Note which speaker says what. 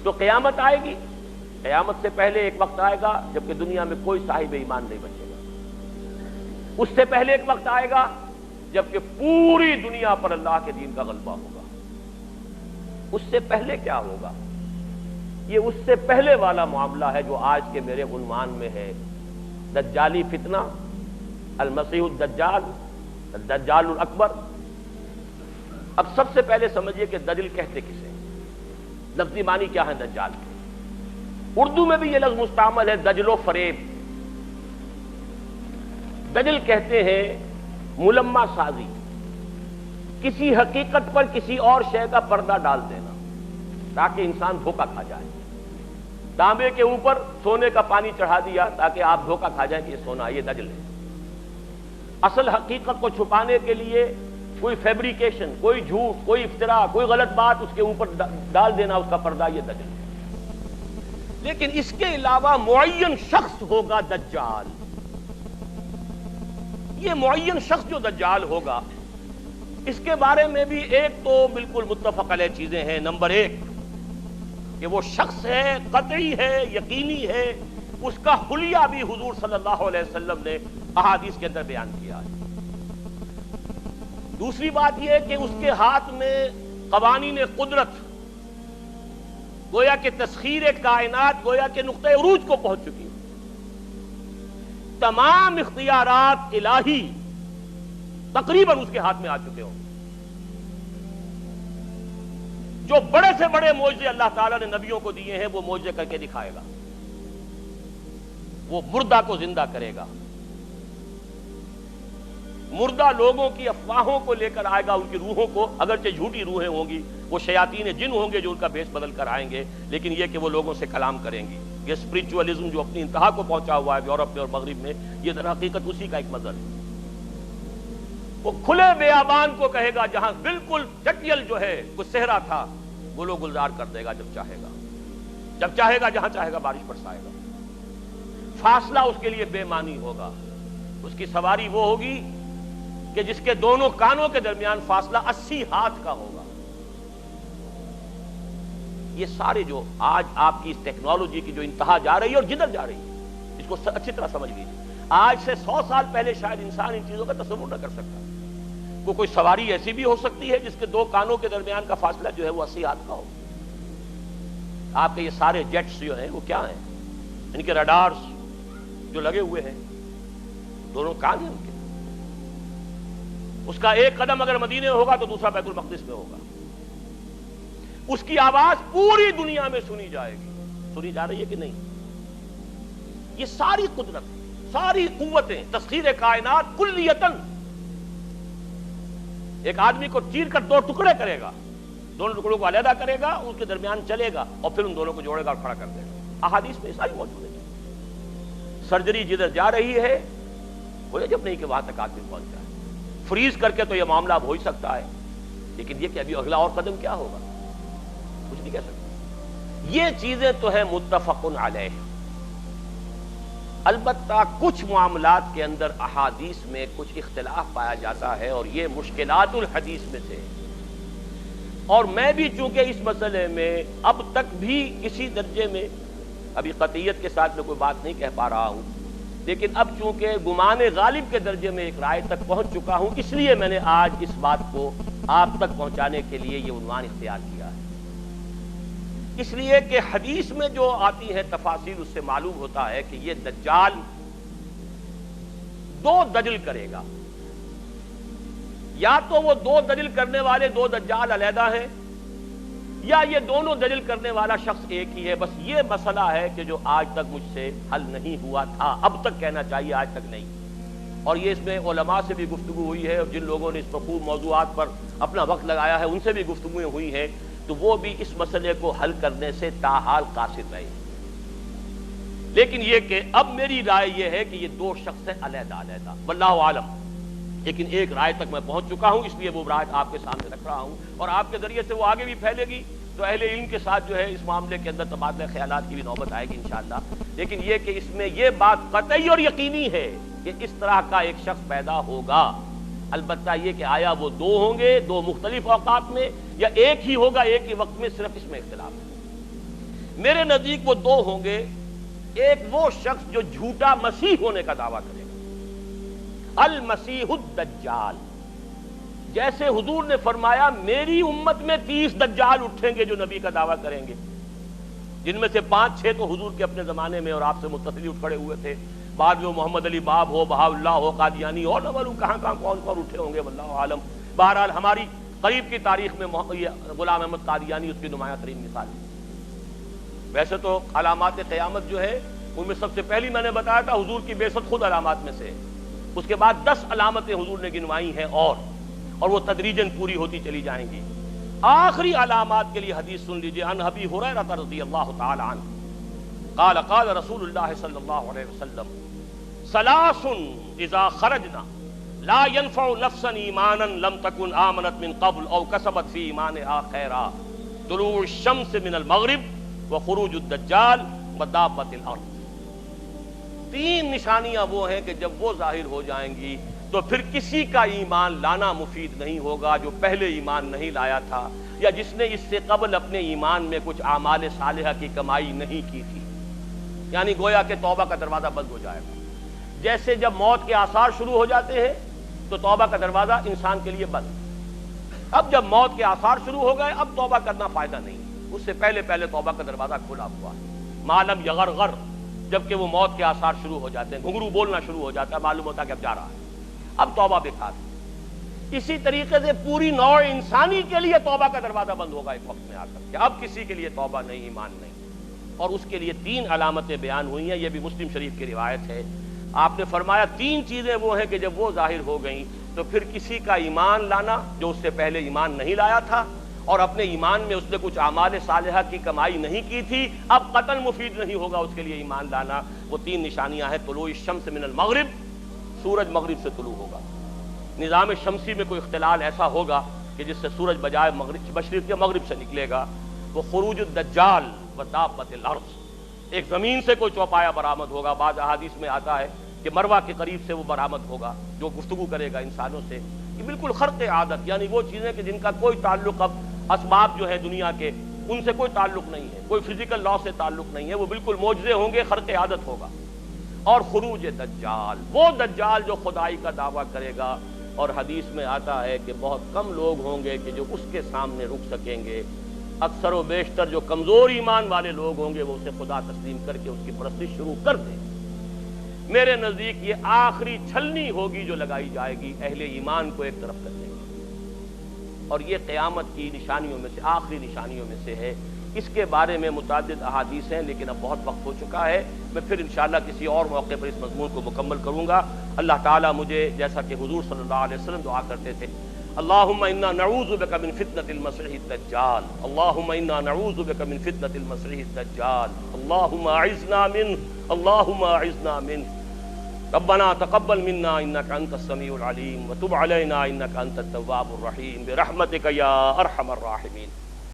Speaker 1: تو قیامت آئے گی، قیامت سے پہلے ایک وقت آئے گا جبکہ دنیا میں کوئی صاحب ایمان نہیں بچے گا، اس سے پہلے ایک وقت آئے گا جبکہ پوری دنیا پر اللہ کے دین کا غلبہ ہوگا۔ اس سے پہلے کیا ہوگا؟ یہ اس سے پہلے والا معاملہ ہے جو آج کے میرے عنوان میں ہے، دجالی فتنہ، المسیح الدجال، الدجال الاکبر۔ اب سب سے پہلے سمجھیے کہ دجل کہتے کسے، لفظی معنی کیا ہے دجال کے؟ اردو میں بھی یہ لفظ مستعمل ہے، دجل و فریب۔ دجل کہتے ہیں ملمہ سازی، کسی حقیقت پر کسی اور شے کا پردہ ڈال دینا تاکہ انسان دھوکہ کھا جائے۔ تانبے کے اوپر سونے کا پانی چڑھا دیا تاکہ آپ دھوکہ کھا جائیں کہ یہ سونا، یہ دجل ہے۔ اصل حقیقت کو چھپانے کے لیے کوئی فیبریکیشن، کوئی جھوٹ، کوئی افتراء، کوئی غلط بات اس کے اوپر ڈال دینا، اس کا پردہ، یہ دجل ہے۔ لیکن اس کے علاوہ معین شخص ہوگا دجال۔ یہ معین شخص جو دجال ہوگا، اس کے بارے میں بھی ایک تو بالکل متفق علیہ چیزیں ہیں۔ نمبر ایک کہ وہ شخص ہے، قطعی ہے، یقینی ہے، اس کا حلیہ بھی حضور صلی اللہ علیہ وسلم نے احادیث کے اندر بیان کیا ہے۔ دوسری بات یہ کہ اس کے ہاتھ میں قوانین قدرت، گویا کہ تسخیر کائنات، گویا کہ نقطہ عروج کو پہنچ چکی ہے۔ تمام اختیارات الہی تقریباً اس کے ہاتھ میں آ چکے ہوں۔ جو بڑے سے بڑے معجزے اللہ تعالیٰ نے نبیوں کو دیے ہیں وہ معجزے کر کے دکھائے گا۔ وہ مردہ کو زندہ کرے گا، مردہ لوگوں کی افواہوں کو لے کر آئے گا، ان کی روحوں کو، اگرچہ جھوٹی روحیں ہوں گی، وہ شیاطین جن ہوں گے جو ان کا بھیس بدل کر آئیں گے، لیکن یہ کہ وہ لوگوں سے کلام کریں گی۔ یہ اسپرچولیزم جو اپنی انتہا کو پہنچا ہوا ہے یورپ میں اور مغرب میں، یہ در حقیقت اسی کا ایک مظہر ہے۔ وہ کھلے بیابان کو کہے گا جہاں بالکل چٹیل جو ہے وہ صحرا تھا، وہ لوگ گلزار کر دے گا جب چاہے گا، جب چاہے گا، جہاں چاہے گا بارش برسائے گا۔ فاصلہ اس کے لیے بے معنی ہوگا۔ اس کی سواری وہ ہوگی کہ جس کے دونوں کانوں کے درمیان فاصلہ 80 ہاتھ کا ہوگا۔ یہ سارے جو آج آپ کی اس ٹیکنالوجی کی جو انتہا جا رہی ہے اور جدھر جا رہی ہے، اس کو اچھی طرح سمجھ لیجیے۔ آج سے 100 سال پہلے شاید انسان ان چیزوں کا تصور نہ کر سکتا۔ کوئی سواری ایسی بھی ہو سکتی ہے جس کے دو کانوں کے درمیان کا فاصلہ جو ہے وہ 80 ہاتھ کا ہو۔ آپ کے یہ سارے جیٹس جو ہیں وہ کیا ہیں؟ ان کے رڈارز جو لگے ہوئے ہیں، دونوں کان ہیں ان کے۔ اس کا ایک قدم اگر مدینے میں ہوگا تو دوسرا بیت المقدس میں ہوگا۔ اس کی آواز پوری دنیا میں سنی جائے گی۔ سنی جا رہی ہے کہ نہیں؟ یہ ساری قدرت، ساری قوتیں، تسخیر کائنات کلیتاً ایک آدمی کو چیر کر 2 ٹکڑے کرے گا، دونوں ٹکڑوں کو علیحدہ کرے گا، اس کے درمیان چلے گا اور پھر ان دونوں کو جوڑے گا اور کھڑا کر دے گا۔ احادیث میں ساری موجود ہے۔ سرجری جدھر جا رہی ہے وہ جب نہیں کہ وہاں تک آدمی پہنچ جائے۔ فریز کر کے تو یہ معاملہ اب ہو ہی سکتا ہے، لیکن یہ کہ ابھی اگلا اور قدم کیا ہوگا کچھ نہیں کہہ سکتے۔ یہ چیزیں تو ہے متفق علیہ۔ البتہ کچھ معاملات کے اندر احادیث میں کچھ اختلاف پایا جاتا ہے اور یہ مشکلات الحدیث میں سے، اور میں بھی چونکہ اس مسئلے میں اب تک بھی کسی درجے میں، ابھی قطعیت کے ساتھ میں کوئی بات نہیں کہہ پا رہا ہوں، لیکن اب چونکہ گمان غالب کے درجے میں ایک رائے تک پہنچ چکا ہوں، اس لیے میں نے آج اس بات کو آپ تک پہنچانے کے لیے یہ عنوان اختیار کیا ہے۔ اس لیے کہ حدیث میں جو آتی ہے تفاصیل، اس سے معلوم ہوتا ہے کہ یہ دجال 2 دجل کرے گا۔ یا تو وہ 2 دجل کرنے والے 2 دجال علیحدہ ہیں، یا یہ دونوں دجل کرنے والا شخص ایک ہی ہے۔ بس یہ مسئلہ ہے کہ جو آج تک مجھ سے حل نہیں ہوا تھا، اب تک کہنا چاہیے آج تک نہیں، اور یہ اس میں علماء سے بھی گفتگو ہوئی ہے، اور جن لوگوں نے اس پر خوب موضوعات پر اپنا وقت لگایا ہے ان سے بھی گفتگویں ہوئی ہیں، تو وہ بھی اس مسئلے کو حل کرنے سے تاحال قاصر رہے۔ لیکن یہ کہ اب میری رائے یہ ہے کہ یہ 2 شخص ہیں علیحدہ علیحدہ، واللہ عالم، لیکن ایک رائے تک میں پہنچ چکا ہوں، اس لیے وہ رائے آپ کے سامنے رکھ رہا ہوں، اور آپ کے ذریعے سے وہ آگے بھی پھیلے گی تو اہل علم کے ساتھ جو ہے اس معاملے کے اندر تبادلہ خیالات کی بھی نوبت آئے گی انشاءاللہ۔ لیکن یہ کہ اس میں یہ بات قطعی اور یقینی ہے کہ اس طرح کا ایک شخص پیدا ہوگا۔ البتہ یہ کہ آیا وہ 2 ہوں گے 2 مختلف اوقات میں، یا ایک ہی ہوگا ایک ہی وقت میں، صرف اس میں اختلاف ہے۔ میرے نزدیک وہ دو ہوں گے، ایک وہ شخص جو جھوٹا مسیح ہونے کا دعویٰ کرے گا، المسیح الدجال، جیسے حضور نے فرمایا میری امت میں 30 دجال اٹھیں گے جو نبی کا دعویٰ کریں گے، جن میں سے 5-6 تو حضور کے اپنے زمانے میں اور آپ سے متصل اٹھ کھڑے ہوئے تھے، بعد میں محمد علی باب ہو، بہاء اللہ ہو، قادیانی اور نہ معلوم کہاں کون اٹھے ہوں گے، واللہ عالم۔ بہرحال ہماری قریب کی تاریخ میں غلام احمد قادیانی اس کی نمایاں ترین مثال ہے۔ ویسے تو علامات قیامت جو ہے ان میں سب سے پہلی میں نے بتایا تھا حضور کی بعثت خود علامات میں سے، اس کے بعد 10 علامتیں حضور نے گنوائی ہیں اور وہ تدریجاً پوری ہوتی چلی جائیں گی۔ آخری علامات کے لیے حدیث سن لیجیے، عن ابی ہریرہ رضی اللہ تعالی عنہ قال قال رسول اللہ صلی اللہ علیہ وسلم ثلاث اذا خرجنا لا ينفع نفسا ایمانا لم تكن آمنت من قبل او کسبت فی ایمانها خیرا، طلوع الشمس من المغرب وخروج الدجال ودابۃ الارض۔ 3 نشانیاں وہ ہیں کہ جب وہ ظاہر ہو جائیں گی تو پھر کسی کا ایمان لانا مفید نہیں ہوگا جو پہلے ایمان نہیں لایا تھا یا جس نے اس سے قبل اپنے ایمان میں کچھ اعمال صالحہ کی کمائی نہیں کی تھی، یعنی گویا کہ توبہ کا دروازہ بند ہو جائے گا۔ جیسے جب موت کے آثار شروع ہو جاتے ہیں تو توبہ کا دروازہ انسان کے لیے بند، اب جب موت کے آثار شروع ہو گئے اب توبہ کرنا فائدہ نہیں، اس سے پہلے توبہ کا دروازہ کھلا ہوا ہے۔ معلم یغرغر، جبکہ وہ موت کے آثار شروع ہو جاتے ہیں، گھنگرو بولنا شروع ہو جاتا ہے، معلوم ہوتا ہے کہ اب جا رہا ہے، اب توبہ بیکار ہے۔ اسی طریقے سے پوری نوع انسانی کے لیے توبہ کا دروازہ بند ہوگا ایک وقت میں آ کر کہ اب کسی کے لیے توبہ نہیں، ایمان نہیں، اور اس کے لیے 3 علامتیں بیان ہوئی ہیں، یہ بھی مسلم شریف کی روایت ہے۔ آپ نے فرمایا 3 چیزیں وہ ہیں کہ جب وہ ظاہر ہو گئیں تو پھر کسی کا ایمان لانا جو اس سے پہلے ایمان نہیں لایا تھا اور اپنے ایمان میں اس نے کچھ اعمال صالحہ کی کمائی نہیں کی تھی، اب قطعاً مفید نہیں ہوگا اس کے لیے ایمان لانا۔ وہ 3 نشانیاں ہیں، طلوع الشمس من المغرب، سورج مغرب سے طلوع ہوگا، نظام شمسی میں کوئی اختلال ایسا ہوگا کہ جس سے سورج بجائے مشرق کے مغرب سے نکلے گا، وہ خروج الدجال ودابۃ الارض، ایک زمین سے کوئی چوپایا برآمد ہوگا، بعض احادیث میں آتا ہے کہ مروہ کے قریب سے وہ برآمد ہوگا جو گفتگو کرے گا انسانوں سے، یہ بالکل خرق عادت، یعنی وہ چیزیں کہ جن کا کوئی تعلق اب اسباب جو ہے دنیا کے ان سے کوئی تعلق نہیں ہے، کوئی فزیکل لا سے تعلق نہیں ہے، وہ بالکل معجزے ہوں گے، خرق عادت ہوگا۔ اور خروج دجال، وہ دجال جو خدائی کا دعویٰ کرے گا، اور حدیث میں آتا ہے کہ بہت کم لوگ ہوں گے کہ جو اس کے سامنے رک سکیں گے، اکثر و بیشتر جو کمزور ایمان والے لوگ ہوں گے وہ اسے خدا تسلیم کر کے اس کی پرستش شروع کر دیں۔ میرے نزدیک یہ آخری چھلنی ہوگی جو لگائی جائے گی اہل ایمان کو ایک طرف کرنے کی، اور یہ قیامت کی نشانیوں میں سے آخری نشانیوں میں سے ہے۔ اس کے بارے میں متعدد احادیث ہیں لیکن اب بہت وقت ہو چکا ہے، میں پھر انشاءاللہ کسی اور موقع پر اس مضمون کو مکمل کروں گا۔ اللہ تعالیٰ مجھے، جیسا کہ حضور صلی اللہ علیہ وسلم دعا کرتے تھے، اللہم انا نعوذ بک من فتنة المسیح الدجال، اللہم انا نعوذ بک من فتنة المسیح الدجال، اللہم اعذنا منہ، اللہم اعذنا منہ، ربنا تقبل منا انك انت السميع العليم وتب علينا انك انت التواب الرحيم برحمتك يا ارحم الراحمين۔